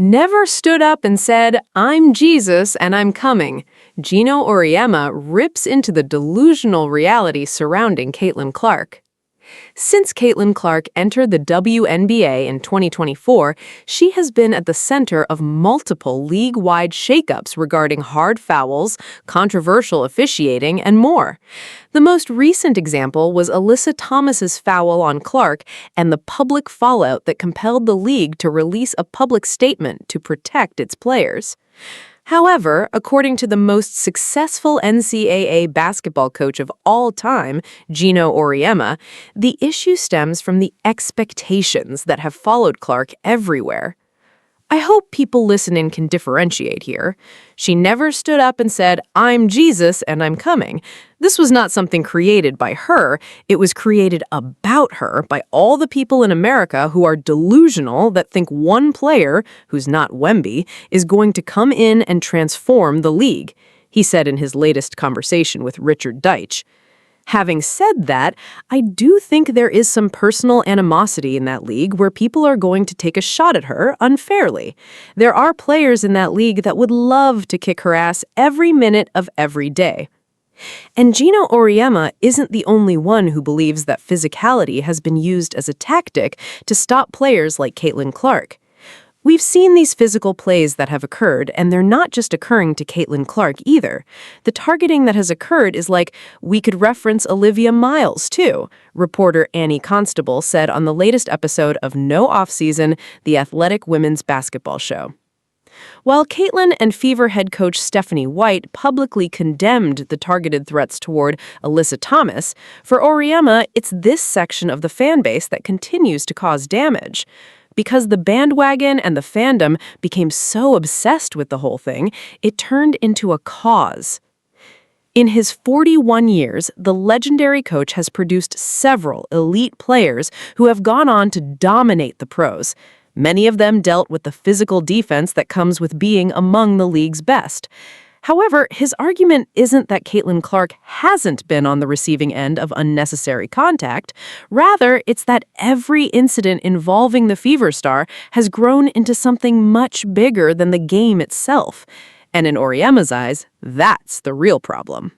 never stood up and said, "I'm Jesus and I'm coming." Geno Auriemma rips into the delusional reality surrounding Caitlin Clark. Since Caitlin Clark entered the WNBA in 2024, she has been at the center of multiple league-wide shakeups regarding hard fouls, controversial officiating, and more. The most recent example was Alyssa Thomas's foul on Clark and the public fallout that compelled the league to release a public statement to protect its players. However, according to the most successful NCAA basketball coach of all time, Geno Auriemma, the issue stems from the expectations that have followed Clark everywhere. I hope people listening can differentiate here. She never stood up and said, "I'm Jesus and I'm coming." This was not something created by her. It was created about her by all the people in America who are delusional that think one player, who's not Wemby, is going to come in and transform the league, he said in his latest conversation with Richard Deitsch. Having said that, I do think there is some personal animosity in that league where people are going to take a shot at her unfairly. There are players in that league that would love to kick her ass every minute of every day. And Geno Auriemma isn't the only one who believes that physicality has been used as a tactic to stop players like Caitlin Clark. We've seen these physical plays that have occurred, and they're not just occurring to Caitlin Clark either. The targeting that has occurred is like, we could reference Olivia Miles, too, reporter Annie Constable said on the latest episode of No Offseason, the Athletic Women's Basketball Show. While Caitlin and Fever head coach Stephanie White publicly condemned the targeted threats toward Alyssa Thomas, for Auriemma, it's this section of the fan base that continues to cause damage. Because the bandwagon and the fandom became so obsessed with the whole thing, it turned into a cause. In his 41 years, the legendary coach has produced several elite players who have gone on to dominate the pros. Many of them dealt with the physical defense that comes with being among the league's best. However, his argument isn't that Caitlin Clark hasn't been on the receiving end of unnecessary contact. Rather, it's that every incident involving the Fever star has grown into something much bigger than the game itself. And in Auriemma's eyes, that's the real problem.